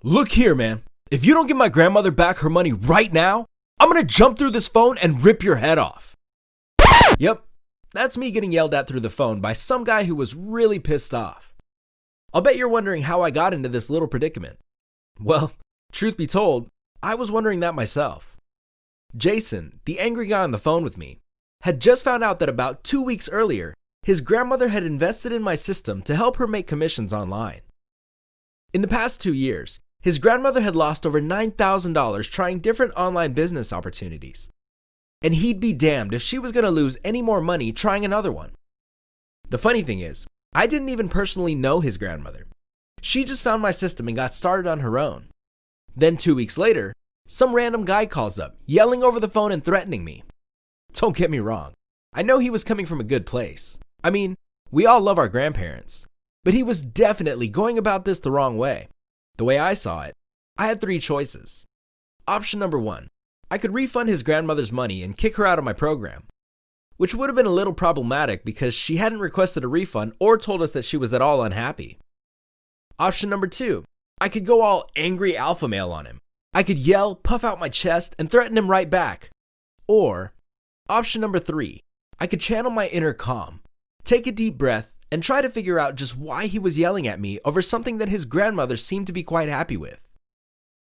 Look here, man. If you don't give my grandmother back her money right now, I'm gonna jump through this phone and rip your head off. Yep, that's me getting yelled at through the phone by some guy who was really pissed off. I'll bet you're wondering how I got into this little predicament. Well, truth be told, I was wondering that myself. Jason, the angry guy on the phone with me, had just found out that about 2 weeks earlier, his grandmother had invested in my system to help her make commissions online. In the past 2 years, his grandmother had lost over $9,000 trying different online business opportunities. And he'd be damned if she was going to lose any more money trying another one. The funny thing is, I didn't even personally know his grandmother. She just found my system and got started on her own. Then 2 weeks later, some random guy calls up, yelling over the phone and threatening me. Don't get me wrong, I know he was coming from a good place. I mean, we all love our grandparents. But he was definitely going about this the wrong way. The way I saw it, I had 3 choices. Option number 1, I could refund his grandmother's money and kick her out of my program, which would have been a little problematic because she hadn't requested a refund or told us that she was at all unhappy. Option number 2, I could go all angry alpha male on him. I could yell, puff out my chest, and threaten him right back. Or, option number 3, I could channel my inner calm, take a deep breath, and try to figure out just why he was yelling at me over something that his grandmother seemed to be quite happy with.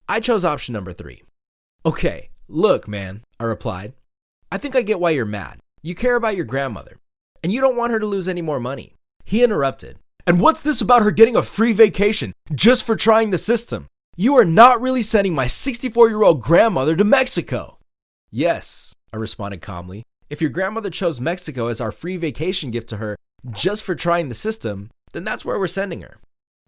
I chose option number 3. Okay, look, man, I replied. I think I get why you're mad. You care about your grandmother, and you don't want her to lose any more money. He interrupted. And what's this about her getting a free vacation just for trying the system? You are not really sending my 64-year-old grandmother to Mexico. Yes, I responded calmly. If your grandmother chose Mexico as our free vacation gift to her just for trying the system, then that's where we're sending her.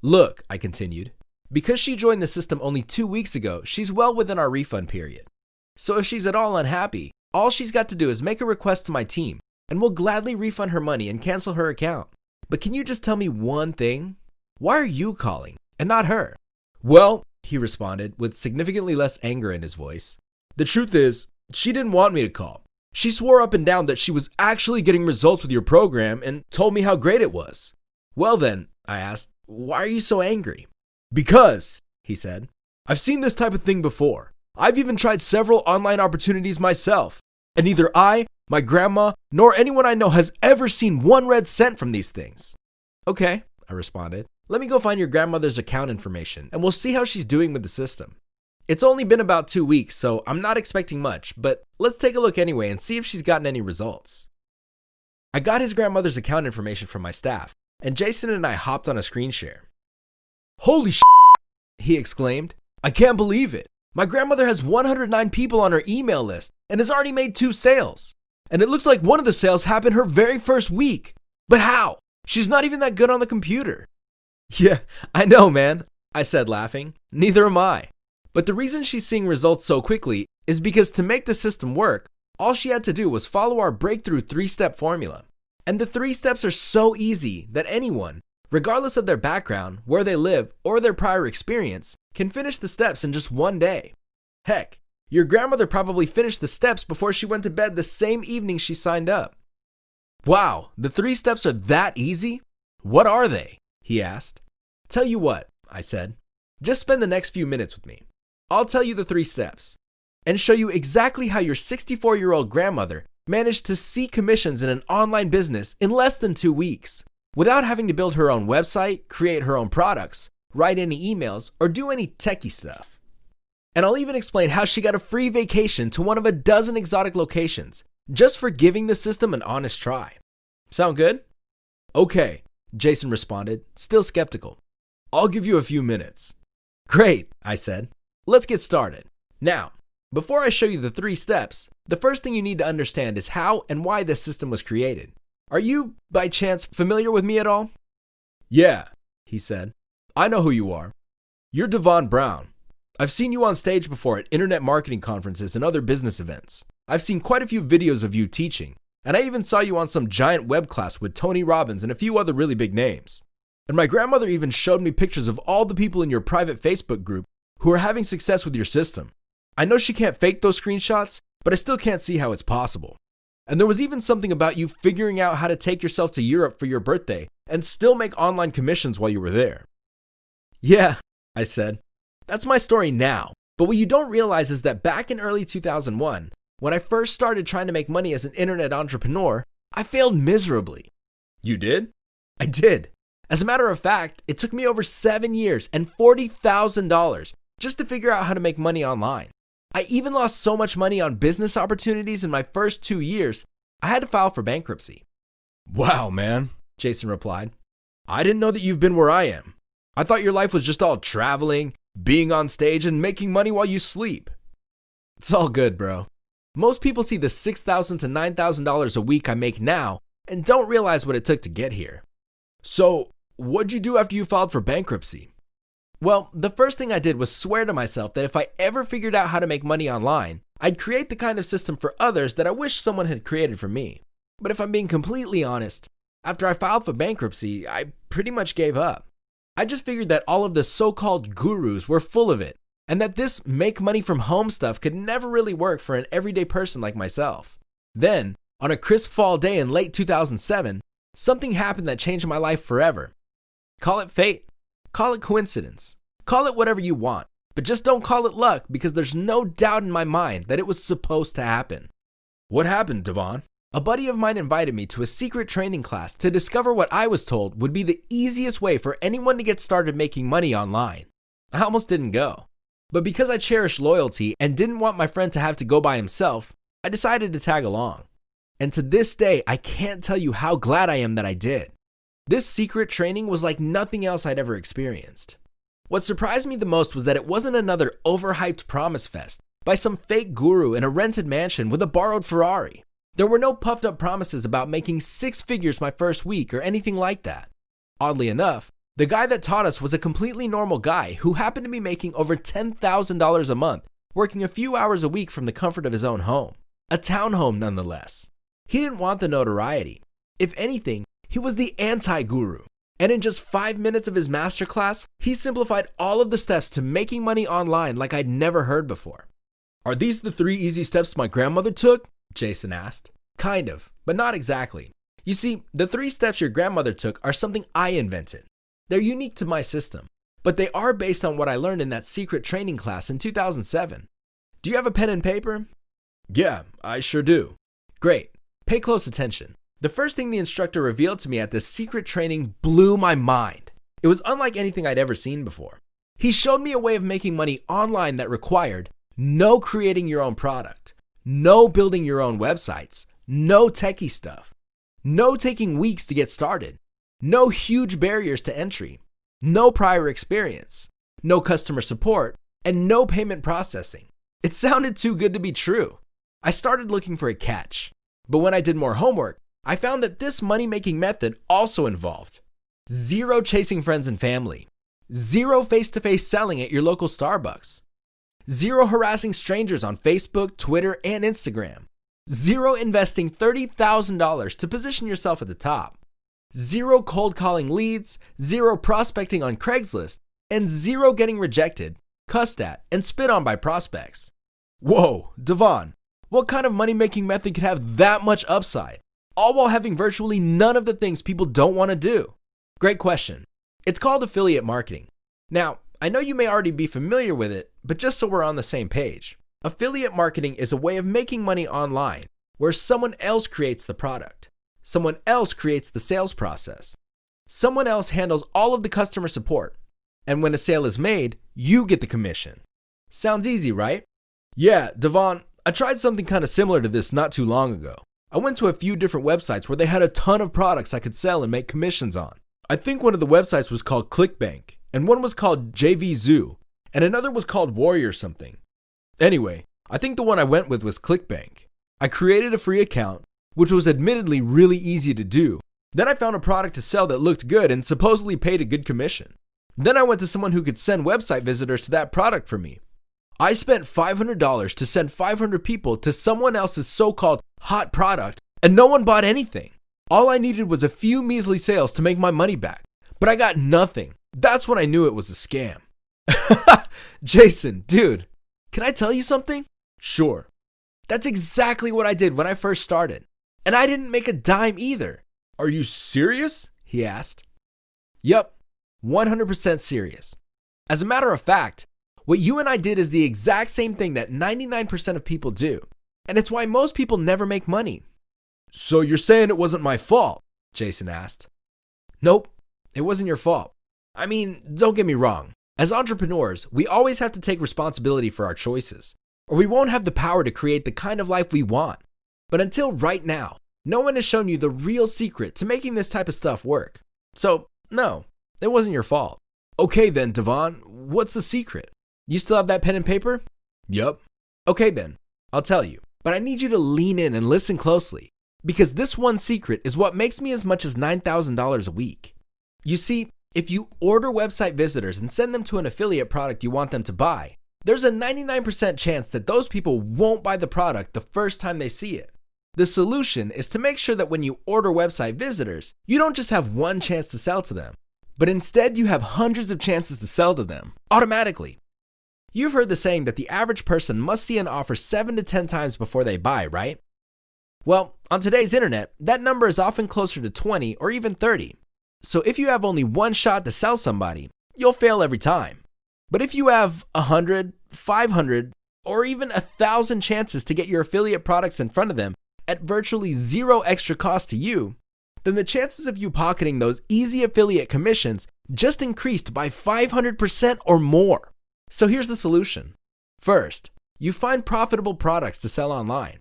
Look, I continued, because she joined the system only 2 weeks ago, she's well within our refund period. So if she's at all unhappy, all she's got to do is make a request to my team, and we'll gladly refund her money and cancel her account. But can you just tell me one thing? Why are you calling, and not her? Well, he responded with significantly less anger in his voice. The truth is, she didn't want me to call. She swore up and down that she was actually getting results with your program and told me how great it was. Well then, I asked, why are you so angry? Because, he said, I've seen this type of thing before. I've even tried several online opportunities myself, and neither I, my grandma, nor anyone I know has ever seen 1 red cent from these things. Okay, I responded. Let me go find your grandmother's account information, and we'll see how she's doing with the system. It's only been about 2 weeks, so I'm not expecting much, but let's take a look anyway and see if she's gotten any results. I got his grandmother's account information from my staff, and Jason and I hopped on a screen share. Holy shit, he exclaimed. I can't believe it. My grandmother has 109 people on her email list and has already made 2 sales. And it looks like one of the sales happened her very first week. But how? She's not even that good on the computer. Yeah, I know, man, I said laughing. Neither am I. But the reason she's seeing results so quickly is because to make the system work, all she had to do was follow our breakthrough 3-step formula. And the 3 steps are so easy that anyone, regardless of their background, where they live, or their prior experience, can finish the steps in just 1 day. Heck, your grandmother probably finished the steps before she went to bed the same evening she signed up. Wow, the 3 steps are that easy? What are they? He asked. Tell you what, I said. Just spend the next few minutes with me. I'll tell you the 3 steps and show you exactly how your 64-year-old grandmother managed to see commissions in an online business in less than 2 weeks without having to build her own website, create her own products, write any emails, or do any techie stuff. And I'll even explain how she got a free vacation to one of a dozen exotic locations just for giving the system an honest try. Sound good? Okay, Jason responded, still skeptical. I'll give you a few minutes. Great, I said. Let's get started. Now, before I show you the 3 steps, the first thing you need to understand is how and why this system was created. Are you, by chance, familiar with me at all? Yeah, he said. I know who you are. You're Devon Brown. I've seen you on stage before at internet marketing conferences and other business events. I've seen quite a few videos of you teaching, and I even saw you on some giant web class with Tony Robbins and a few other really big names. And my grandmother even showed me pictures of all the people in your private Facebook group who are having success with your system. I know she can't fake those screenshots, but I still can't see how it's possible. And there was even something about you figuring out how to take yourself to Europe for your birthday and still make online commissions while you were there. Yeah, I said. That's my story now. But what you don't realize is that back in early 2001, when I first started trying to make money as an internet entrepreneur, I failed miserably. You did? I did. As a matter of fact, it took me over 7 years and $40,000 just to figure out how to make money online. I even lost so much money on business opportunities in my first 2 years, I had to file for bankruptcy. Wow, man, Jason replied. I didn't know that you've been where I am. I thought your life was just all traveling, being on stage, and making money while you sleep. It's all good, bro. Most people see the $6,000 to $9,000 a week I make now and don't realize what it took to get here. So, what'd you do after you filed for bankruptcy? Well, the first thing I did was swear to myself that if I ever figured out how to make money online, I'd create the kind of system for others that I wish someone had created for me. But if I'm being completely honest, after I filed for bankruptcy, I pretty much gave up. I just figured that all of the so-called gurus were full of it, and that this make money from home stuff could never really work for an everyday person like myself. Then, on a crisp fall day in late 2007, something happened that changed my life forever. Call it fate, call it coincidence, call it whatever you want, but just don't call it luck because there's no doubt in my mind that it was supposed to happen. What happened, Devon? A buddy of mine invited me to a secret training class to discover what I was told would be the easiest way for anyone to get started making money online. I almost didn't go. But because I cherished loyalty and didn't want my friend to have to go by himself, I decided to tag along. And to this day, I can't tell you how glad I am that I did. This secret training was like nothing else I'd ever experienced. What surprised me the most was that it wasn't another overhyped promise fest by some fake guru in a rented mansion with a borrowed Ferrari. There were no puffed up promises about making 6 figures my first week or anything like that. Oddly enough, the guy that taught us was a completely normal guy who happened to be making over $10,000 a month, working a few hours a week from the comfort of his own home. A townhome nonetheless. He didn't want the notoriety. If anything, he was the anti-guru. And in just 5 minutes of his masterclass, he simplified all of the steps to making money online like I'd never heard before. Are these the 3 easy steps my grandmother took? Jason asked. Kind of, but not exactly. You see, the 3 steps your grandmother took are something I invented. They're unique to my system, but they are based on what I learned in that secret training class in 2007. Do you have a pen and paper? Yeah, I sure do. Great. Pay close attention. The first thing the instructor revealed to me at this secret training blew my mind. It was unlike anything I'd ever seen before. He showed me a way of making money online that required no creating your own product, no building your own websites, no techie stuff, no taking weeks to get started, no huge barriers to entry, no prior experience, no customer support, and no payment processing. It sounded too good to be true. I started looking for a catch. But when I did more homework, I found that this money-making method also involved 0 chasing friends and family, 0 face-to-face selling at your local Starbucks, 0 harassing strangers on Facebook, Twitter, and Instagram, 0 investing $30,000 to position yourself at the top, 0 cold calling leads, 0 prospecting on Craigslist, and 0 getting rejected, cussed at, and spit on by prospects. Whoa, Devon, what kind of money-making method could have that much upside, all while having virtually none of the things people don't want to do? Great question. It's called affiliate marketing. Now, I know you may already be familiar with it, but just so we're on the same page, affiliate marketing is a way of making money online where someone else creates the product, someone else creates the sales process, someone else handles all of the customer support, and when a sale is made, you get the commission. Sounds easy, right? Yeah, Devon, I tried something kind of similar to this not too long ago. I went to a few different websites where they had a ton of products I could sell and make commissions on. I think one of the websites was called ClickBank, and one was called JVZoo, and another was called Warrior something. Anyway, I think the one I went with was ClickBank. I created a free account, which was admittedly really easy to do. Then I found a product to sell that looked good and supposedly paid a good commission. Then I went to someone who could send website visitors to that product for me. I spent $500 to send 500 people to someone else's so-called hot product, and no one bought anything. All I needed was a few measly sales to make my money back, but I got nothing. That's when I knew it was a scam. Jason, dude, can I tell you something? Sure. That's exactly what I did when I first started, and I didn't make a dime either. Are you serious? He asked. Yup, 100% serious. As a matter of fact, What you and I did is the exact same thing that 99% of people do, and it's why most people never make money. So you're saying it wasn't my fault? Jason asked. Nope, it wasn't your fault. I mean, don't get me wrong. As entrepreneurs, we always have to take responsibility for our choices, or we won't have the power to create the kind of life we want. But until right now, no one has shown you the real secret to making this type of stuff work. So, no, it wasn't your fault. Okay then, Devon, what's the secret? You still have that pen and paper? Yup. Okay then, I'll tell you. But I need you to lean in and listen closely, because this one secret is what makes me as much as $9,000 a week. You see, if you order website visitors and send them to an affiliate product you want them to buy, there's a 99% chance that those people won't buy the product the first time they see it. The solution is to make sure that when you order website visitors, you don't just have one chance to sell to them, but instead you have hundreds of chances to sell to them, automatically. You've heard the saying that the average person must see an offer 7 to 10 times before they buy, right? Well, on today's internet, that number is often closer to 20 or even 30. So if you have only one shot to sell somebody, you'll fail every time. But if you have 100, 500, or even 1,000 chances to get your affiliate products in front of them at virtually zero extra cost to you, then the chances of you pocketing those easy affiliate commissions just increased by 500% or more. So here's the solution. First, you find profitable products to sell online.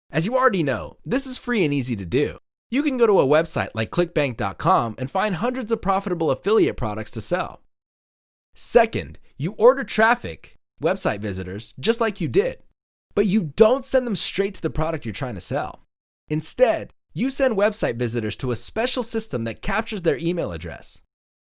As you already know, this is free and easy to do. You can go to a website like clickbank.com and find hundreds of profitable affiliate products to sell. Second, you order traffic, website visitors, just like you did. But you don't send them straight to the product you're trying to sell. Instead, you send website visitors to a special system that captures their email address.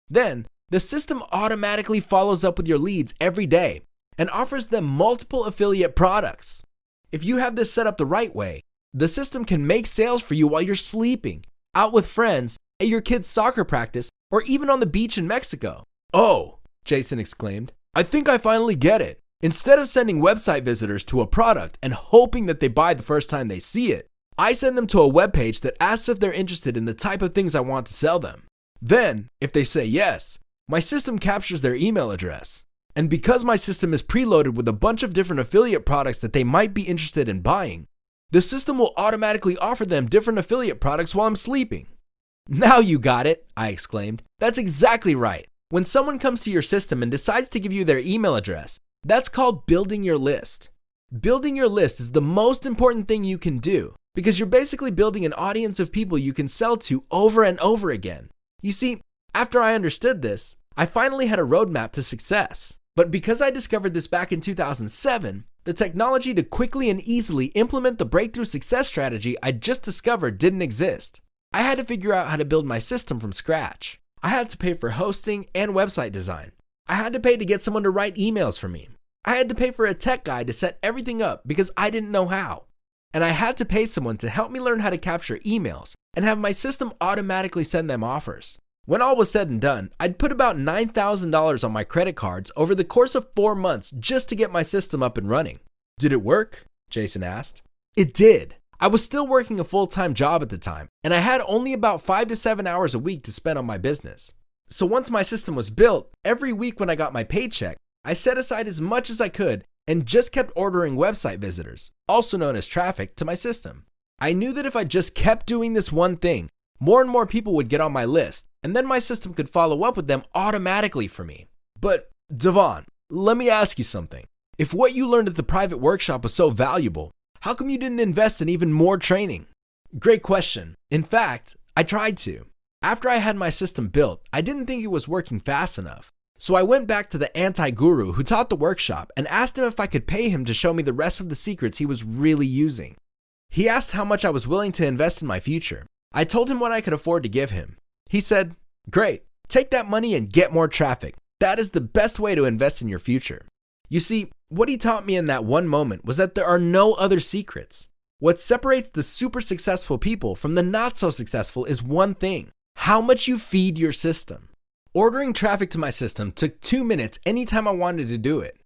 Then, the system automatically follows up with your leads every day and offers them multiple affiliate products. If you have this set up the right way, the system can make sales for you while you're sleeping, out with friends, at your kid's soccer practice, or even on the beach in Mexico. Oh, Jason exclaimed, I think I finally get it. Instead of sending website visitors to a product and hoping that they buy the first time they see it, I send them to a webpage that asks if they're interested in the type of things I want to sell them. Then, if they say yes, my system captures their email address. And because my system is preloaded with a bunch of different affiliate products that they might be interested in buying, the system will automatically offer them different affiliate products while I'm sleeping. Now you got it, I exclaimed. That's exactly right. When someone comes to your system and decides to give you their email address, that's called building your list. Building your list is the most important thing you can do because you're basically building an audience of people you can sell to over and over again. You see, after I understood this, I finally had a roadmap to success. But because I discovered this back in 2007, the technology to quickly and easily implement the breakthrough success strategy I just discovered didn't exist. I had to figure out how to build my system from scratch. I had to pay for hosting and website design. I had to pay to get someone to write emails for me. I had to pay for a tech guy to set everything up because I didn't know how. And I had to pay someone to help me learn how to capture emails and have my system automatically send them offers. When all was said and done, I'd put about $9,000 on my credit cards over the course of 4 months just to get my system up and running. Did it work? Jason asked. It did. I was still working a full-time job at the time, and I had only about 5 to 7 hours a week to spend on my business. So once my system was built, every week when I got my paycheck, I set aside as much as I could and just kept ordering website visitors, also known as traffic, to my system. I knew that if I just kept doing this one thing, more and more people would get on my list, and then my system could follow up with them automatically for me. But, Devon, let me ask you something. If what you learned at the private workshop was so valuable, how come you didn't invest in even more training? Great question. In fact, I tried to. After I had my system built, I didn't think it was working fast enough. So I went back to the anti-guru who taught the workshop and asked him if I could pay him to show me the rest of the secrets he was really using. He asked how much I was willing to invest in my future. I told him what I could afford to give him. He said, "Great, take that money and get more traffic. That is the best way to invest in your future." You see, what he taught me in that one moment was that there are no other secrets. What separates the super successful people from the not so successful is one thing: how much you feed your system. Ordering traffic to my system took 2 minutes anytime I wanted to do it.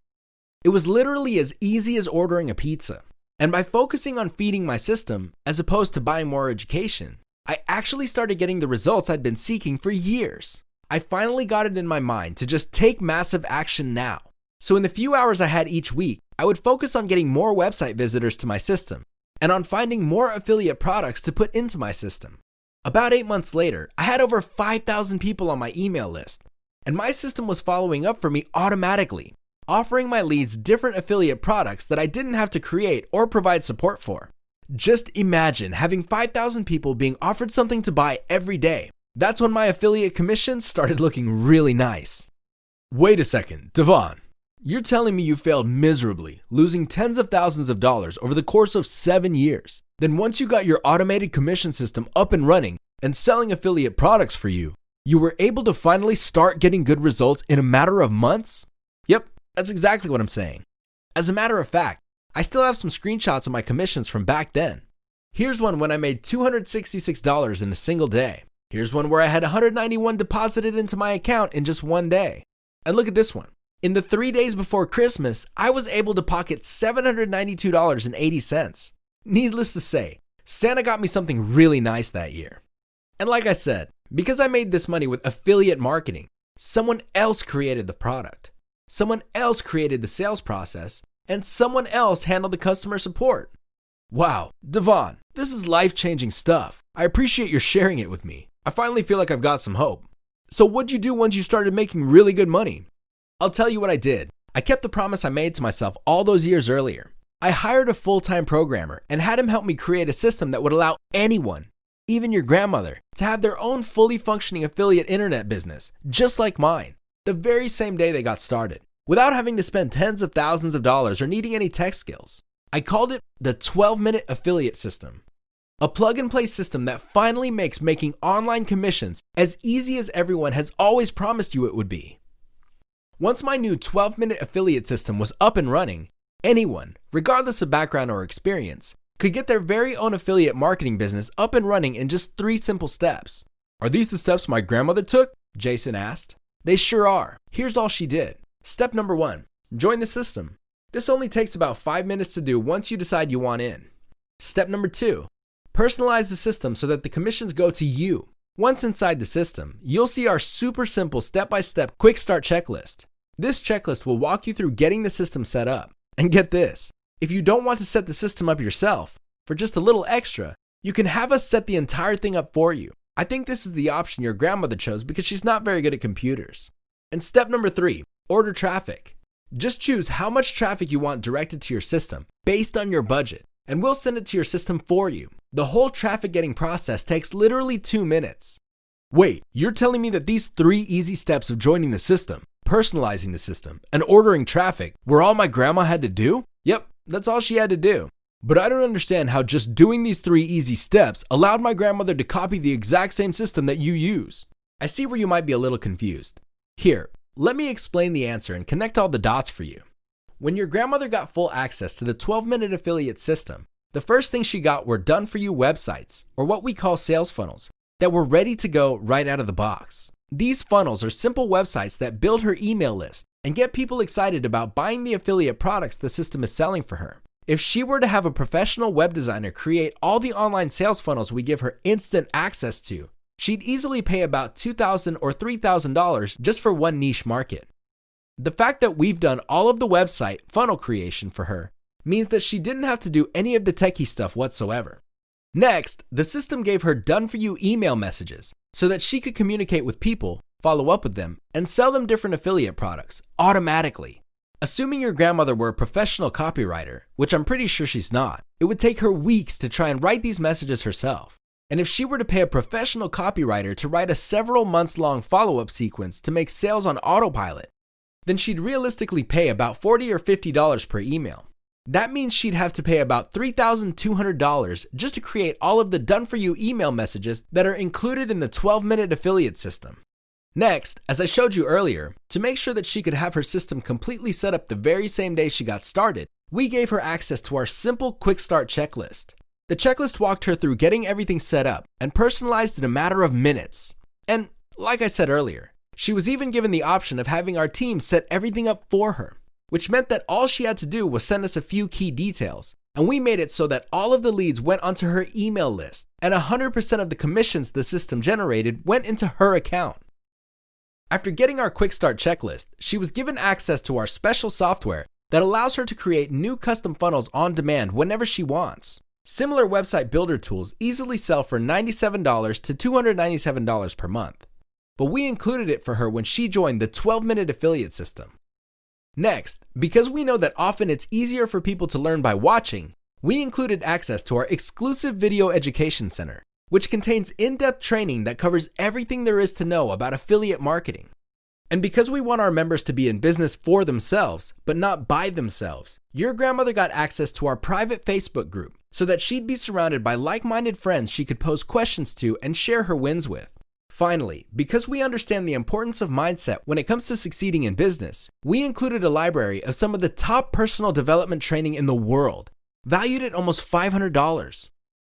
It was literally as easy as ordering a pizza. And by focusing on feeding my system, as opposed to buying more education, I actually started getting the results I'd been seeking for years. I finally got it in my mind to just take massive action now. So in the few hours I had each week, I would focus on getting more website visitors to my system and on finding more affiliate products to put into my system. About 8 months later, I had over 5,000 people on my email list, and my system was following up for me automatically, offering my leads different affiliate products that I didn't have to create or provide support for. Just imagine having 5,000 people being offered something to buy every day. That's when my affiliate commissions started looking really nice. Wait a second, Devon. You're telling me you failed miserably, losing tens of thousands of dollars over the course of 7 years. Then once you got your automated commission system up and running and selling affiliate products for you, you were able to finally start getting good results in a matter of months? Yep, that's exactly what I'm saying. As a matter of fact, I still have some screenshots of my commissions from back then. Here's one when I made $266 in a single day. Here's one where I had $191 deposited into my account in just one day. And look at this one. In the 3 days before Christmas, I was able to pocket $792.80. Needless to say, Santa got me something really nice that year. And like I said, because I made this money with affiliate marketing, someone else created the product, someone else created the sales process, and someone else handled the customer support. Wow, Devon, this is life-changing stuff. I appreciate your sharing it with me. I finally feel like I've got some hope. So what'd you do once you started making really good money? I'll tell you what I did. I kept the promise I made to myself all those years earlier. I hired a full-time programmer and had him help me create a system that would allow anyone, even your grandmother, to have their own fully functioning affiliate internet business, just like mine, the very same day they got started, without having to spend tens of thousands of dollars or needing any tech skills. I called it the 12-minute affiliate system. A plug-and-play system that finally makes making online commissions as easy as everyone has always promised you it would be. Once my new 12-minute affiliate system was up and running, anyone, regardless of background or experience, could get their very own affiliate marketing business up and running in just 3 simple steps. Are these the steps my grandmother took? Jason asked. They sure are. Here's all she did. Step number 1, join the system. This only takes about 5 minutes to do once you decide you want in. Step number 2, personalize the system so that the commissions go to you. Once inside the system, you'll see our super simple step-by-step quick start checklist. This checklist will walk you through getting the system set up. And get this, if you don't want to set the system up yourself, for just a little extra, you can have us set the entire thing up for you. I think this is the option your grandmother chose because she's not very good at computers. And step number 3, order traffic. Just choose how much traffic you want directed to your system based on your budget, and we'll send it to your system for you. The whole traffic getting process takes literally 2 minutes. Wait, you're telling me that these 3 easy steps of joining the system, personalizing the system, and ordering traffic were all my grandma had to do? Yep, that's all she had to do. But I don't understand how just doing these 3 easy steps allowed my grandmother to copy the exact same system that you use. I see where you might be a little confused. Here, let me explain the answer and connect all the dots for you. When your grandmother got full access to the 12-minute affiliate system, the first thing she got were done-for-you websites, or what we call sales funnels, that were ready to go right out of the box. These funnels are simple websites that build her email list and get people excited about buying the affiliate products the system is selling for her. If she were to have a professional web designer create all the online sales funnels we give her instant access to, she'd easily pay about $2,000 or $3,000 just for one niche market. The fact that we've done all of the website funnel creation for her means that she didn't have to do any of the techie stuff whatsoever. Next, the system gave her done-for-you email messages so that she could communicate with people, follow up with them, and sell them different affiliate products automatically. Assuming your grandmother were a professional copywriter, which I'm pretty sure she's not, it would take her weeks to try and write these messages herself. And if she were to pay a professional copywriter to write a several months long follow-up sequence to make sales on autopilot, then she'd realistically pay about $40 or $50 per email. That means she'd have to pay about $3,200 just to create all of the done-for-you email messages that are included in the 12-minute affiliate system. Next, as I showed you earlier, to make sure that she could have her system completely set up the very same day she got started, we gave her access to our simple quick start checklist. The checklist walked her through getting everything set up and personalized in a matter of minutes. And like I said earlier, she was even given the option of having our team set everything up for her, which meant that all she had to do was send us a few key details, and we made it so that all of the leads went onto her email list, and 100% of the commissions the system generated went into her account. After getting our quick start checklist, she was given access to our special software that allows her to create new custom funnels on demand whenever she wants. Similar website builder tools easily sell for $97 to $297 per month, but we included it for her when she joined the 12-minute affiliate system. Next, because we know that often it's easier for people to learn by watching, we included access to our exclusive video education center, which contains in-depth training that covers everything there is to know about affiliate marketing. And because we want our members to be in business for themselves, but not by themselves, your grandmother got access to our private Facebook group so that she'd be surrounded by like-minded friends she could pose questions to and share her wins with. Finally, because we understand the importance of mindset when it comes to succeeding in business, we included a library of some of the top personal development training in the world, valued at almost $500.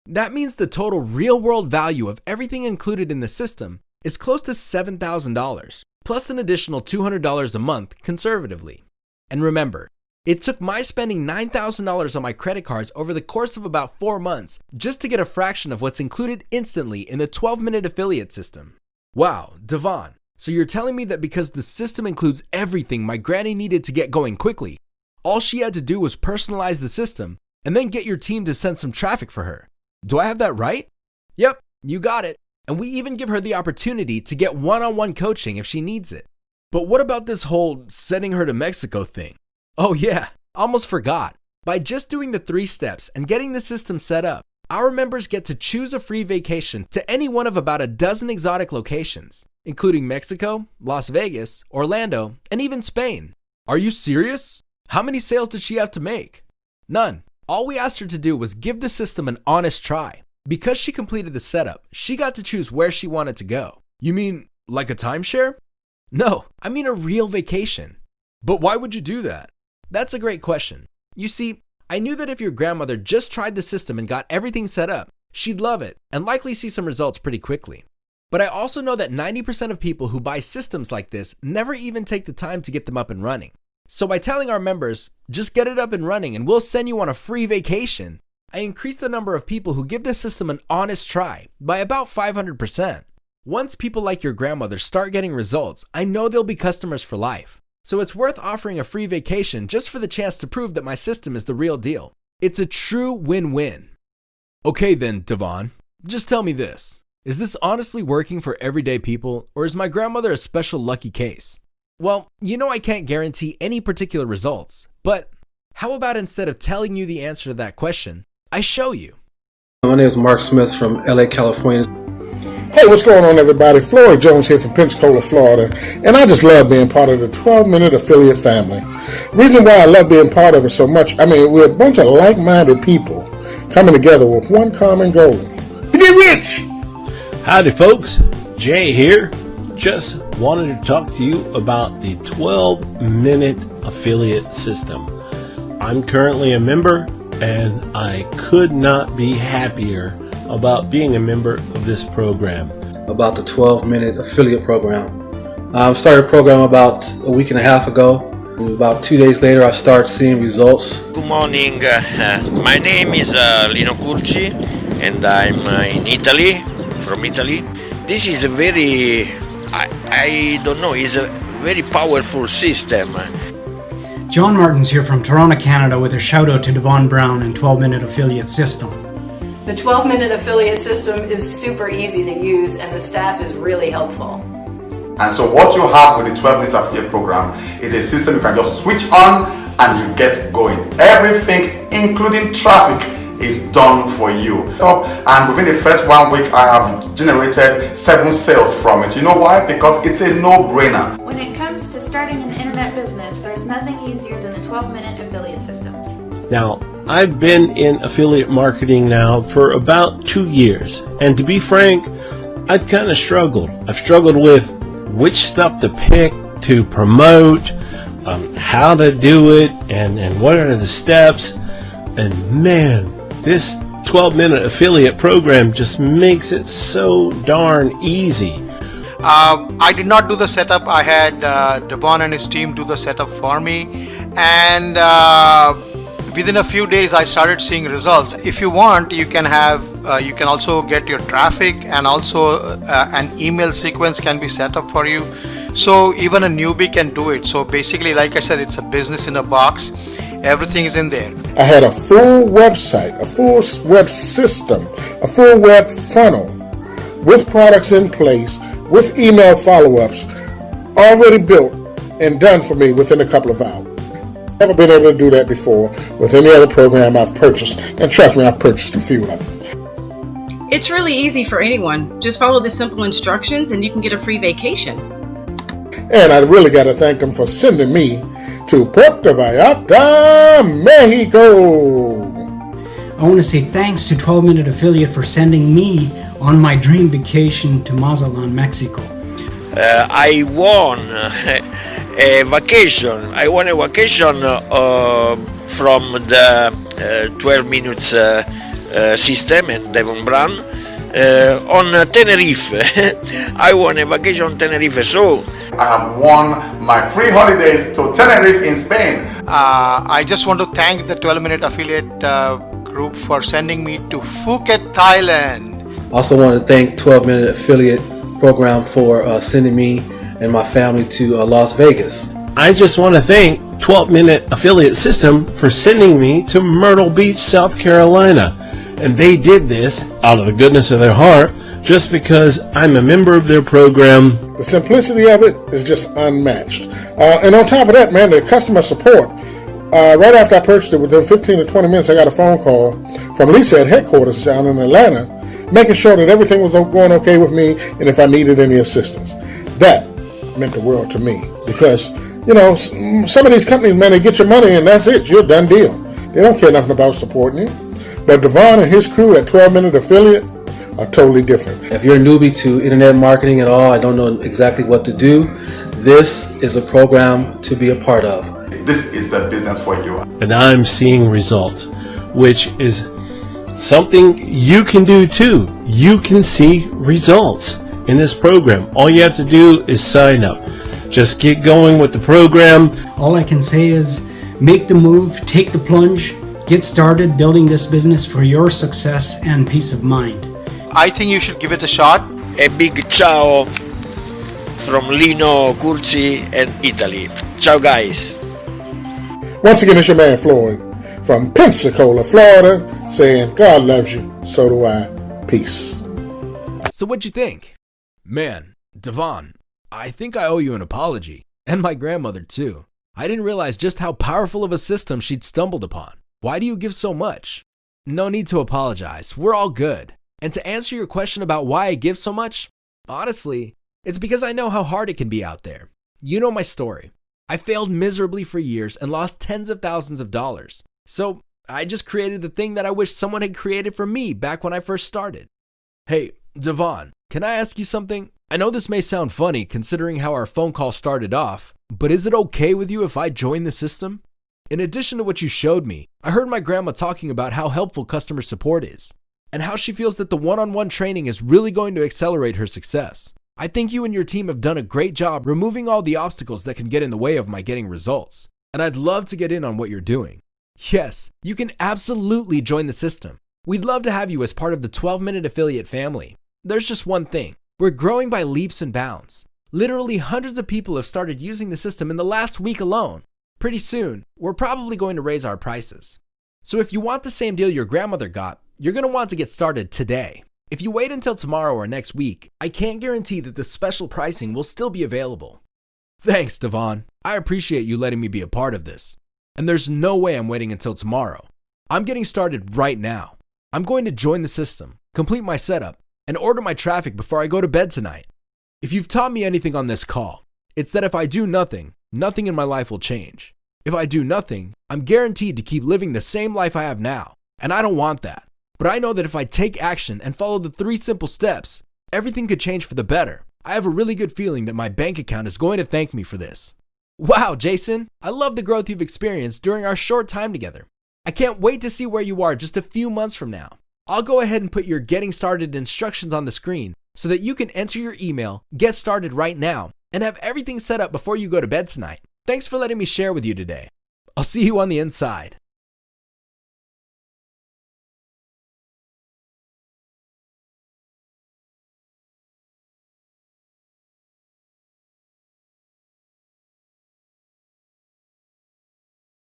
That means the total real-world value of everything included in the system is close to $7,000, plus an additional $200 a month conservatively. And remember, it took my spending $9,000 on my credit cards over the course of about 4 months just to get a fraction of what's included instantly in the 12-minute affiliate system. Wow, Devon, so you're telling me that because the system includes everything my granny needed to get going quickly, all she had to do was personalize the system and then get your team to send some traffic for her. Do I have that right? Yep, you got it. And we even give her the opportunity to get one-on-one coaching if she needs it. But what about this whole sending her to Mexico thing? Oh yeah, almost forgot. By just doing the 3 steps and getting the system set up, our members get to choose a free vacation to any one of about a dozen exotic locations, including Mexico, Las Vegas, Orlando, and even Spain. Are you serious? How many sales did she have to make? None. All we asked her to do was give the system an honest try. Because she completed the setup, she got to choose where she wanted to go. You mean like a timeshare? No, I mean a real vacation. But why would you do that? That's a great question. You see, I knew that if your grandmother just tried the system and got everything set up, she'd love it and likely see some results pretty quickly. But I also know that 90% of people who buy systems like this never even take the time to get them up and running. So by telling our members, just get it up and running and we'll send you on a free vacation, I increased the number of people who give this system an honest try by about 500%. Once people like your grandmother start getting results, I know they'll be customers for life. So it's worth offering a free vacation just for the chance to prove that my system is the real deal. It's a true win-win. Okay then, Devon, just tell me this. Is this honestly working for everyday people, or is my grandmother a special lucky case? Well, you know I can't guarantee any particular results, but how about instead of telling you the answer to that question, I show you? My name is Mark Smith from LA, California. Hey, what's going on, everybody? Floyd Jones here from Pensacola, Florida, and I just love being part of the 12-Minute Affiliate family. Reason why I love being part of it so much, we're a bunch of like-minded people coming together with one common goal: to get rich! Howdy, folks. Jay here. Just wanted to talk to you about the 12-minute affiliate system. I'm currently a member, and I could not be happier about being a member of this program. About the 12-minute affiliate program. I started the program about a week and a half ago. About 2 days later, I started seeing results. Good morning. My name is Lino Curci, and I'm in Italy, from Italy. This is a very, I don't know, it's a very powerful system. John Martins here from Toronto, Canada, with a shout out to Devon Brown and 12-Minute Affiliate System. The 12-minute affiliate system is super easy to use and the staff is really helpful. And so what you have with the 12-minute affiliate program is a system you can just switch on and you get going. Everything, including traffic, is done for you. And within the first 1 week, I have generated 7 sales from it. You know why? Because it's a no-brainer. When it comes to starting an internet business, there's nothing easier than the 12-minute affiliate system. Now, I've been in affiliate marketing now for about 2 years, and to be frank, I've kind of struggled. I've struggled with which stuff to pick to promote, how to do it, and what are the steps. And man, this 12-minute affiliate program just makes it so darn easy. I did not do the setup. I had Devon and his team do the setup for me, and within a few days I started seeing results. If you want, you can also get your traffic, and also an email sequence can be set up for you. So even a newbie can do it. So basically, like I said, it's a business in a box. Everything is in there. I had a full website, a full web system, a full web funnel with products in place, with email follow-ups, already built and done for me within a couple of hours. Never been able to do that before with any other program I've purchased. And trust me, I've purchased a few of them. It's really easy for anyone. Just follow the simple instructions and you can get a free vacation. And I really got to thank them for sending me to Puerto Vallarta, Mexico. I want to say thanks to 12 Minute Affiliate for sending me on my dream vacation to Mazatlan, Mexico. I won a vacation. I won a vacation from the 12 minutes system and Devon Brown on Tenerife. I won a vacation on Tenerife. So I have won my free holidays to Tenerife in Spain. I just want to thank the 12-Minute Affiliate group for sending me to Phuket, Thailand. Also want to thank 12 Minute Affiliate program for sending me and my family to Las Vegas. I just want to thank 12-Minute Affiliate System for sending me to Myrtle Beach, South Carolina. And they did this out of the goodness of their heart just because I'm a member of their program. The simplicity of it is just unmatched. And on top of that, man, the customer support. Right after I purchased it, within 15 to 20 minutes, I got a phone call from Lisa at headquarters down in Atlanta, making sure that everything was going okay with me and if I needed any assistance. That meant the world to me because, you know, some of these companies, man, they get your money and that's it. You're a done deal. They don't care nothing about supporting you. But Devon and his crew at 12 Minute Affiliate are totally different. If you're a newbie to internet marketing at all, I don't know exactly what to do, this is a program to be a part of. This is the business for you. And I'm seeing results, which is something you can do too. You can see results in this program. All you have to do is sign up. Just get going with the program. All I can say is make the move, take the plunge, get started building this business for your success and peace of mind. I think you should give it a shot. a big ciao from Lino Curci and Italy. Ciao guys. Once again, it's your man Floyd from Pensacola, Florida, saying God loves you, so do I. Peace. So what'd you think? Man, Devon, I think I owe you an apology. And my grandmother too. I didn't realize just how powerful of a system she'd stumbled upon. Why do you give so much? No need to apologize. We're all good. And to answer your question about why I give so much, honestly, it's because I know how hard it can be out there. You know my story. I failed miserably for years and lost tens of thousands of dollars. So I just created the thing that I wish someone had created for me back when I first started. Hey, Devon, can I ask you something? I know this may sound funny considering how our phone call started off, but is it okay with you if I join the system? In addition to what you showed me, I heard my grandma talking about how helpful customer support is, and how she feels that the one-on-one training is really going to accelerate her success. I think you and your team have done a great job removing all the obstacles that can get in the way of my getting results, and I'd love to get in on what you're doing. Yes, you can absolutely join the system. We'd love to have you as part of the 12-Minute Affiliate family. There's just one thing. We're growing by leaps and bounds. Literally hundreds of people have started using the system in the last week alone. Pretty soon, we're probably going to raise our prices. So if you want the same deal your grandmother got, you're going to want to get started today. If you wait until tomorrow or next week, I can't guarantee that the special pricing will still be available. Thanks, Devon. I appreciate you letting me be a part of this. And there's no way I'm waiting until tomorrow. I'm getting started right now. I'm going to join the system, complete my setup, and order my traffic before I go to bed tonight. If you've taught me anything on this call, it's that if I do nothing, nothing in my life will change. If I do nothing, I'm guaranteed to keep living the same life I have now, and I don't want that. But I know that if I take action and follow the 3 simple steps, everything could change for the better. I have a really good feeling that my bank account is going to thank me for this. Wow, Jason, I love the growth you've experienced during our short time together. I can't wait to see where you are just a few months from now. I'll go ahead and put your getting started instructions on the screen so that you can enter your email, get started right now, and have everything set up before you go to bed tonight. Thanks for letting me share with you today. I'll see you on the inside.